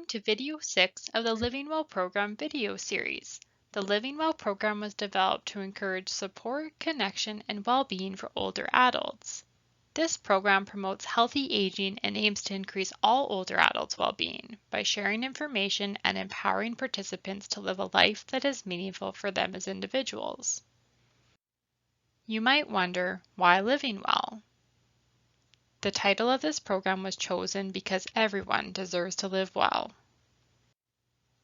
to video 6 of the Living Well program video series. The Living Well program was developed to encourage support, connection, and well-being for older adults. This program promotes healthy aging and aims to increase all older adults' well-being by sharing information and empowering participants to live a life that is meaningful for them as individuals. You might wonder, why Living Well? The title of this program was chosen because everyone deserves to live well.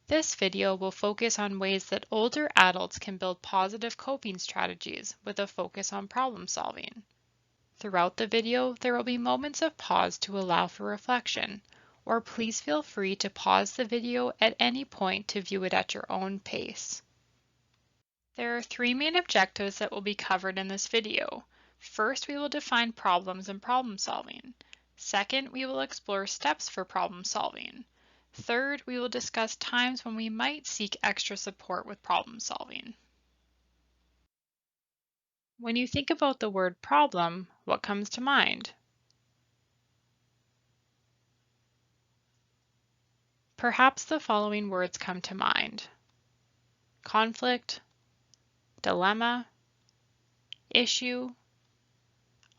This video will focus on ways that older adults can build positive coping strategies with a focus on problem solving. Throughout the video, there will be moments of pause to allow for reflection, or please feel free to pause the video at any point to view it at your own pace. There are 3 main objectives that will be covered in this video. First, we will define problems and problem solving. Second, we will explore steps for problem solving. Third, we will discuss times when we might seek extra support with problem solving. When you think about the word problem, what comes to mind? Perhaps the following words come to mind: conflict, dilemma, issue,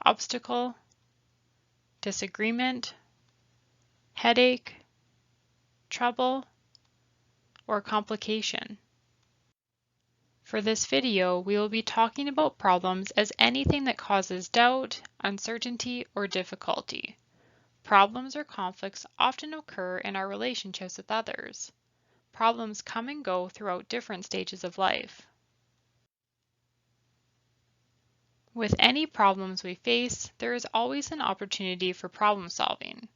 obstacle, disagreement, headache, trouble, or complication. For this video, we will be talking about problems as anything that causes doubt, uncertainty, or difficulty. Problems or conflicts often occur in our relationships with others. Problems come and go throughout different stages of life. With any problems we face, there is always an opportunity for problem solving.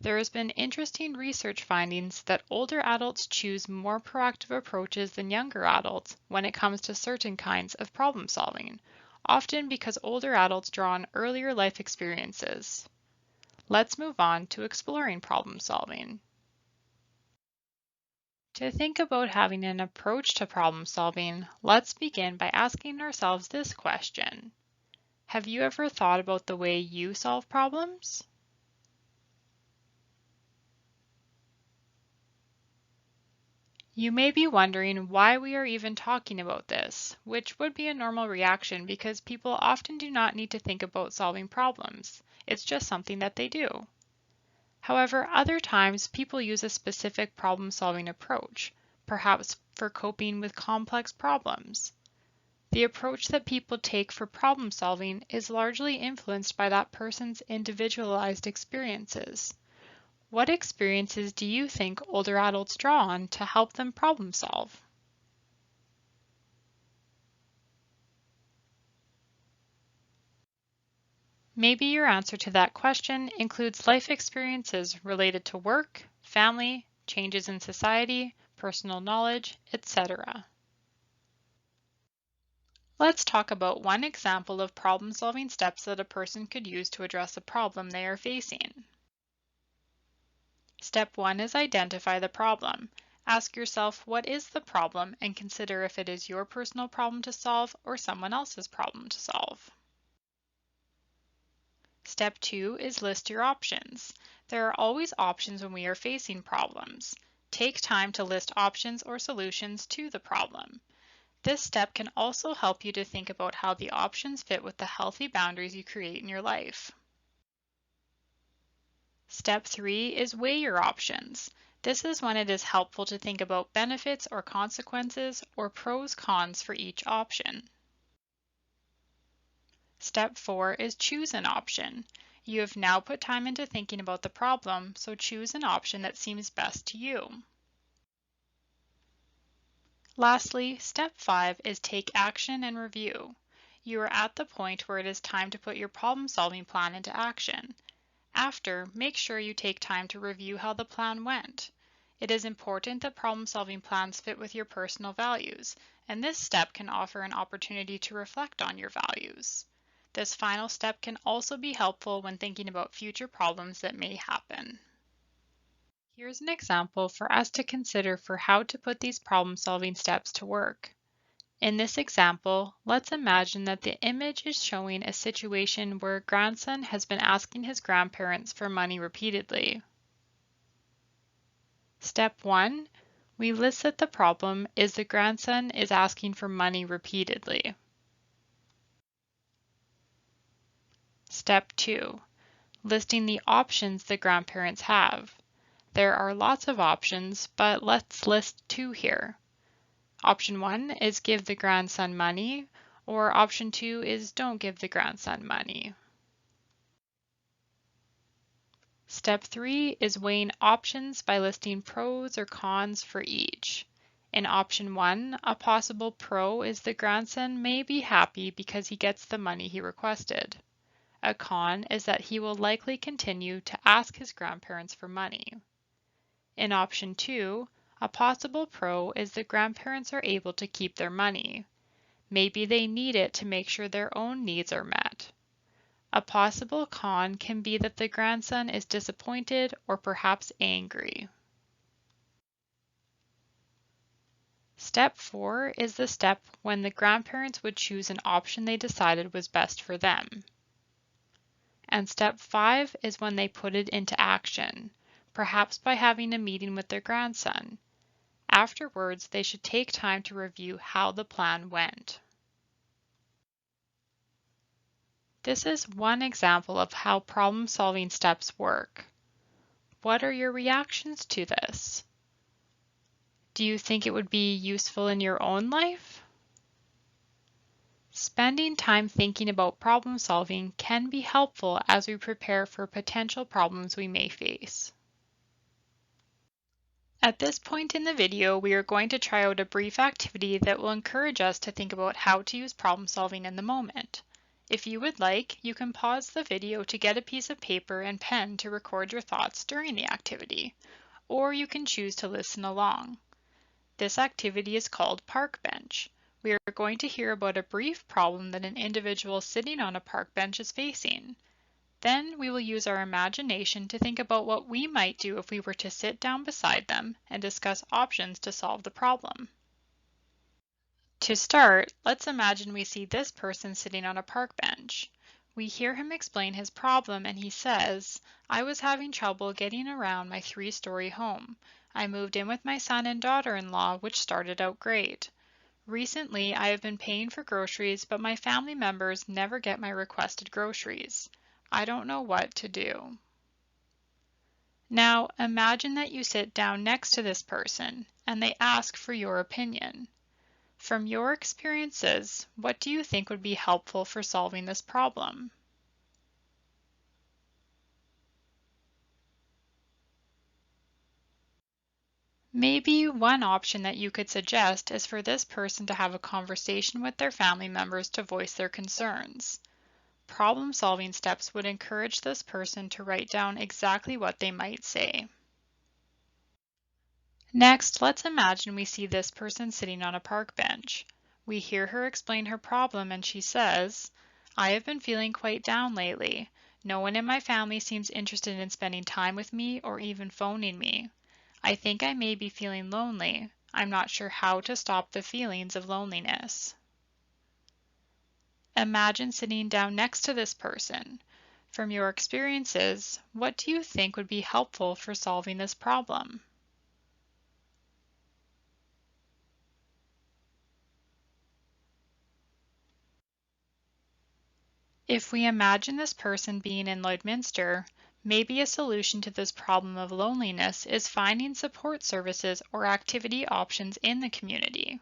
There has been interesting research findings that older adults choose more proactive approaches than younger adults when it comes to certain kinds of problem solving, often because older adults draw on earlier life experiences. Let's move on to exploring problem solving. To think about having an approach to problem solving, let's begin by asking ourselves this question: have you ever thought about the way you solve problems? You may be wondering why we are even talking about this, which would be a normal reaction because people often do not need to think about solving problems. It's just something that they do. However, other times people use a specific problem-solving approach, perhaps for coping with complex problems. The approach that people take for problem solving is largely influenced by that person's individualized experiences. What experiences do you think older adults draw on to help them problem solve? Maybe your answer to that question includes life experiences related to work, family, changes in society, personal knowledge, etc. Let's talk about one example of problem-solving steps that a person could use to address a problem they are facing. Step 1 is identify the problem. Ask yourself, what is the problem, and consider if it is your personal problem to solve or someone else's problem to solve. Step 2 is list your options. There are always options when we are facing problems. Take time to list options or solutions to the problem. This step can also help you to think about how the options fit with the healthy boundaries you create in your life. Step 3 is weigh your options. This is when it is helpful to think about benefits or consequences or pros/cons for each option. Step 4 is choose an option. You have now put time into thinking about the problem, so choose an option that seems best to you. Lastly, step 5 is take action and review. You are at the point where it is time to put your problem-solving plan into action. After, make sure you take time to review how the plan went. It is important that problem-solving plans fit with your personal values, and this step can offer an opportunity to reflect on your values. This final step can also be helpful when thinking about future problems that may happen. Here's an example for us to consider for how to put these problem-solving steps to work. In this example, let's imagine that the image is showing a situation where a grandson has been asking his grandparents for money repeatedly. Step 1, we list that the problem is the grandson is asking for money repeatedly. Step 2, listing the options the grandparents have. There are lots of options, but let's list 2 here. Option 1 is give the grandson money, or option 2 is don't give the grandson money. Step 3 is weighing options by listing pros or cons for each. In option 1, a possible pro is the grandson may be happy because he gets the money he requested. A con is that he will likely continue to ask his grandparents for money. In option 2, a possible pro is the grandparents are able to keep their money. Maybe they need it to make sure their own needs are met. A possible con can be that the grandson is disappointed or perhaps angry. Step 4 is the step when the grandparents would choose an option they decided was best for them. And step 5 is when they put it into action, perhaps by having a meeting with their grandson. Afterwards, they should take time to review how the plan went. This is one example of how problem-solving steps work. What are your reactions to this? Do you think it would be useful in your own life? Spending time thinking about problem solving can be helpful as we prepare for potential problems we may face. At this point in the video, we are going to try out a brief activity that will encourage us to think about how to use problem solving in the moment. If you would like, you can pause the video to get a piece of paper and pen to record your thoughts during the activity, or you can choose to listen along. This activity is called Park Bench. We are going to hear about a brief problem that an individual sitting on a park bench is facing. Then we will use our imagination to think about what we might do if we were to sit down beside them and discuss options to solve the problem. To start, let's imagine we see this person sitting on a park bench. We hear him explain his problem and he says, "I was having trouble getting around my 3-story home. I moved in with my son and daughter-in-law, which started out great. Recently, I have been paying for groceries, but my family members never get my requested groceries. I don't know what to do." Now, imagine that you sit down next to this person and they ask for your opinion. From your experiences, what do you think would be helpful for solving this problem? Maybe one option that you could suggest is for this person to have a conversation with their family members to voice their concerns. Problem-solving steps would encourage this person to write down exactly what they might say. Next, let's imagine we see this person sitting on a park bench. We hear her explain her problem and she says, "I have been feeling quite down lately. No one in my family seems interested in spending time with me or even phoning me. I think I may be feeling lonely. I'm not sure how to stop the feelings of loneliness." Imagine sitting down next to this person. From your experiences, what do you think would be helpful for solving this problem? If we imagine this person being in Lloydminster, maybe a solution to this problem of loneliness is finding support services or activity options in the community.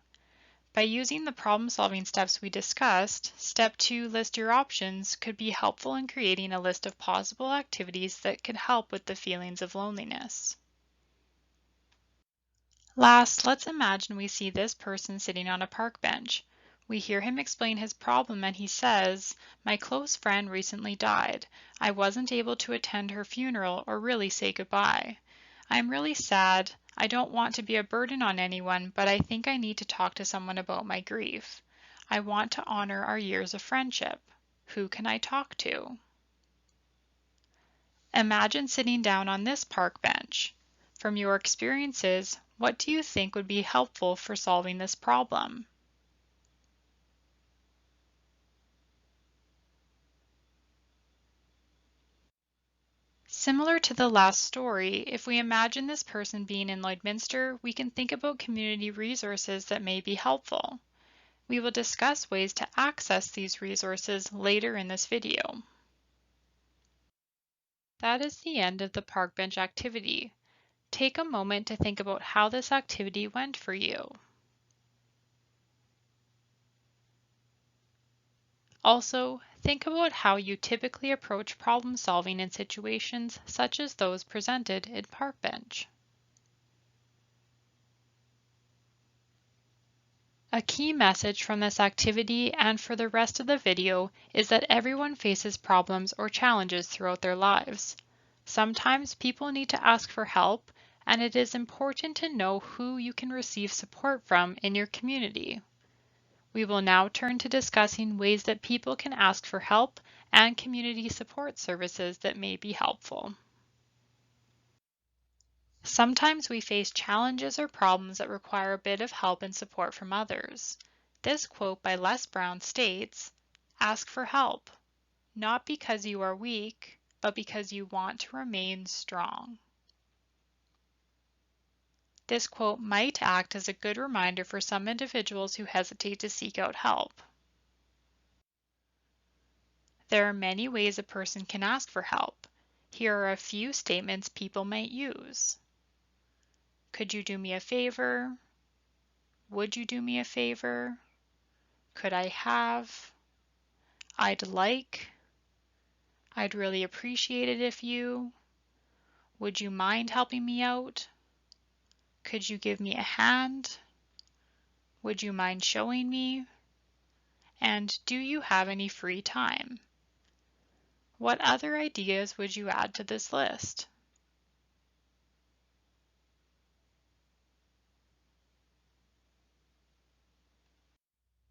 By using the problem-solving steps we discussed, step 2, list your options, could be helpful in creating a list of possible activities that could help with the feelings of loneliness. Last, let's imagine we see this person sitting on a park bench. We hear him explain his problem and he says, "My close friend recently died. I wasn't able to attend her funeral or really say goodbye. I'm really sad. I don't want to be a burden on anyone, but I think I need to talk to someone about my grief. I want to honor our years of friendship. Who can I talk to?" Imagine sitting down on this park bench. From your experiences, what do you think would be helpful for solving this problem? Similar to the last story, if we imagine this person being in Lloydminster, we can think about community resources that may be helpful. We will discuss ways to access these resources later in this video. That is the end of the park bench activity. Take a moment to think about how this activity went for you. Also, think about how you typically approach problem solving in situations such as those presented in Park Bench. A key message from this activity and for the rest of the video is that everyone faces problems or challenges throughout their lives. Sometimes people need to ask for help, and it is important to know who you can receive support from in your community. We will now turn to discussing ways that people can ask for help and community support services that may be helpful. Sometimes we face challenges or problems that require a bit of help and support from others. This quote by Les Brown states, "Ask for help, not because you are weak, but because you want to remain strong." This quote might act as a good reminder for some individuals who hesitate to seek out help. There are many ways a person can ask for help. Here are a few statements people might use. Could you do me a favor? Would you do me a favor? Could I have? I'd like. I'd really appreciate it if you. Would you mind helping me out? Could you give me a hand? Would you mind showing me? And do you have any free time? What other ideas would you add to this list?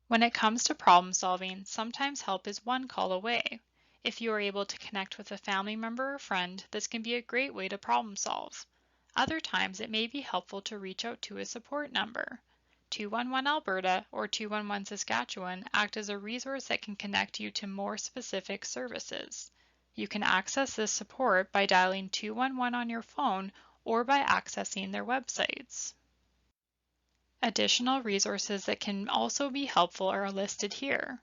When it comes to problem solving, sometimes help is one call away. If you are able to connect with a family member or friend, this can be a great way to problem solve. Other times it may be helpful to reach out to a support number. 211 Alberta or 211 Saskatchewan act as a resource that can connect you to more specific services. You can access this support by dialing 211 on your phone or by accessing their websites. Additional resources that can also be helpful are listed here.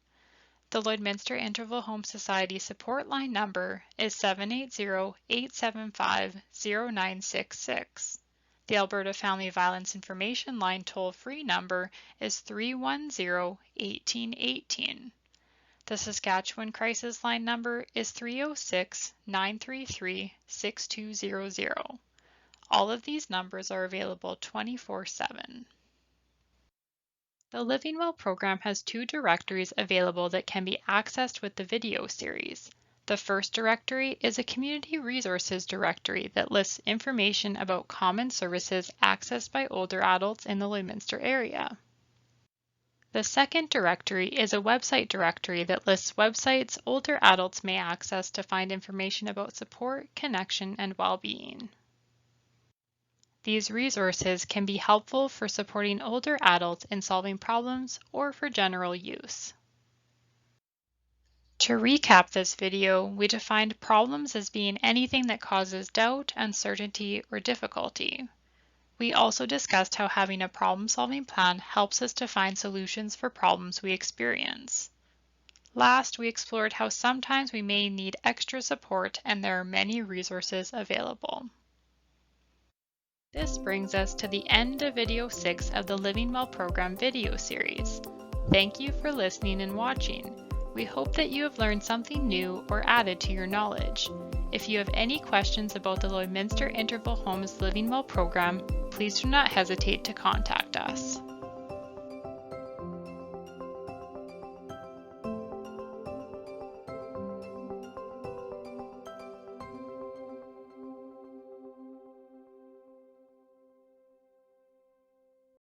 The Lloydminster Interval Home Society support line number is 780-875-0966. The Alberta Family Violence Information Line toll-free number is 310-1818. The Saskatchewan Crisis Line number is 306-933-6200. All of these numbers are available 24/7. The Living Well program has two directories available that can be accessed with the video series. The first directory is a community resources directory that lists information about common services accessed by older adults in the Lloydminster area. The second directory is a website directory that lists websites older adults may access to find information about support, connection, and well-being. These resources can be helpful for supporting older adults in solving problems or for general use. To recap this video, we defined problems as being anything that causes doubt, uncertainty, or difficulty. We also discussed how having a problem-solving plan helps us to find solutions for problems we experience. Last, we explored how sometimes we may need extra support and there are many resources available. This brings us to the end of video 6 of the Living Well program video series. Thank you for listening and watching. We hope that you have learned something new or added to your knowledge. If you have any questions about the Lloydminster Interval Homes Living Well program, please do not hesitate to contact us.